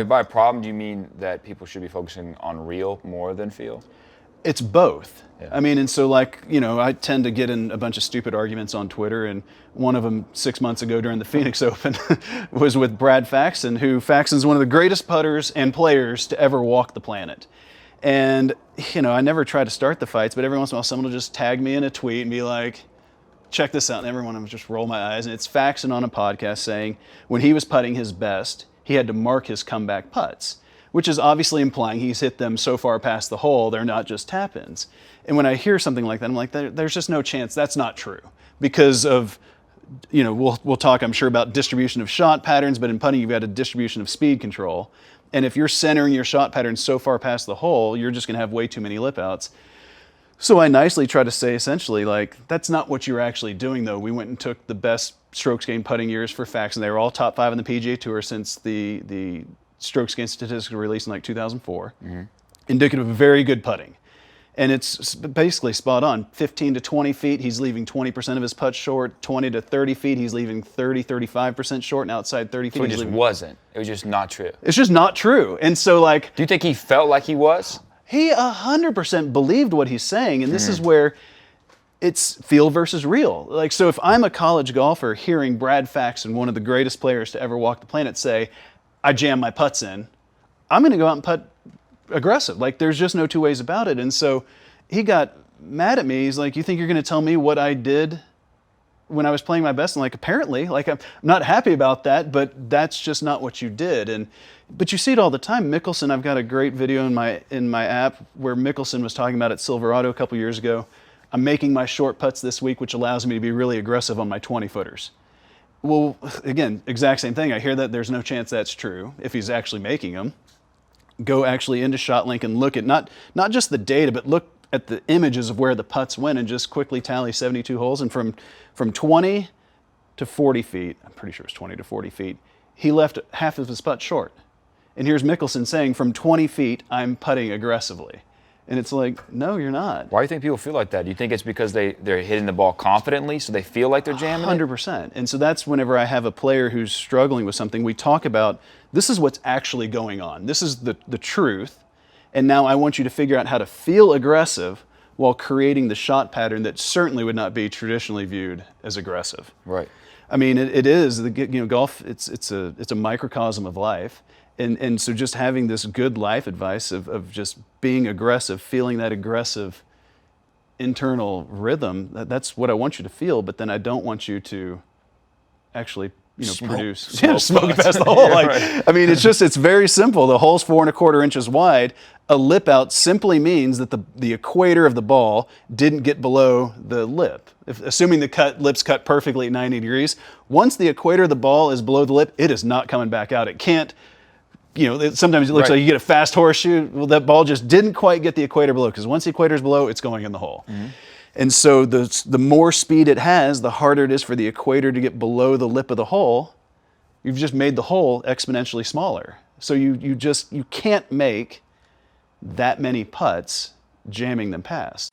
By problem, do you mean that people should be focusing on real more than feel? It's both. Yeah. I mean, and so like, I tend to get in a bunch of stupid arguments on Twitter, and one of them 6 months ago during the Phoenix Open was with Brad Faxon, who Faxon's one of the greatest putters and players to ever walk the planet. And, I never try to start the fights, but every once in a while someone will just tag me in a tweet and be like, check this out, and everyone will just roll my eyes, and it's Faxon on a podcast saying when he was putting his best, he had to mark his comeback putts, which is obviously implying he's hit them so far past the hole, they're not just tap-ins. And when I hear something like that, I'm like, there's just no chance that's not true. Because of, we'll talk, I'm sure, about distribution of shot patterns, but in putting, you've got a distribution of speed control. And if you're centering your shot pattern so far past the hole, you're just going to have way too many lip outs. So I nicely try to say, essentially, like, that's not what you're actually doing, though. We went and took the best strokes gained putting years for Faxon. They were all top 5 on the PGA Tour since the strokes gained statistics were released in like 2004. Mm-hmm. Indicative of very good putting. And it's basically spot on. 15 to 20 feet, he's leaving 20% of his putts short. 20 to 30 feet, he's leaving 35% short. And outside 30 feet, so it just wasn't. It was just not true. It's just not true. And so, like... Do you think he felt like he was? He 100% believed what he's saying. And this is where it's feel versus real. Like, so if I'm a college golfer hearing Brad Faxon, one of the greatest players to ever walk the planet, say, I jam my putts in, I'm going to go out and putt aggressive. Like, there's just no two ways about it. And so he got mad at me. He's like, you think you're going to tell me what I did when I was playing my best? And like, apparently, like, I'm not happy about that, but that's just not what you did. But you see it all the time. Mickelson, I've got a great video in my app where Mickelson was talking about at Silverado a couple years ago. I'm making my short putts this week, which allows me to be really aggressive on my 20-footers. Well, again, exact same thing. I hear that there's no chance that's true if he's actually making them. Go actually into ShotLink and look at not just the data, but look at the images of where the putts went and just quickly tally 72 holes. And from 20 to 40 feet, I'm pretty sure it's 20 to 40 feet, he left half of his putt short. And here's Mickelson saying, from 20 feet, I'm putting aggressively. And it's like, no, you're not. Why do you think people feel like that? Do you think it's because they're hitting the ball confidently, so they feel like they're jamming 100%. And so that's whenever I have a player who's struggling with something, we talk about, this is what's actually going on. This is the truth. And now I want you to figure out how to feel aggressive while creating the shot pattern that certainly would not be traditionally viewed as aggressive. Right. I mean, it is, golf, it's a microcosm of life. And so just having this good life advice of just being aggressive, feeling that aggressive internal rhythm, that's what I want you to feel, but then I don't want you to actually produce smoke past the hole. Right. I mean, it's very simple. The hole's 4 1/4 inches wide. A lip out simply means that the equator of the ball didn't get below the lip. Assuming the lip's cut perfectly at 90 degrees, once the equator of the ball is below the lip, it is not coming back out. It can't. Sometimes it looks like you get a fast horseshoe. Well, that ball just didn't quite get the equator below, because once the equator's below, it's going in the hole. Mm-hmm. And so the more speed it has, the harder it is for the equator to get below the lip of the hole. You've just made the hole exponentially smaller. So you can't make that many putts jamming them past.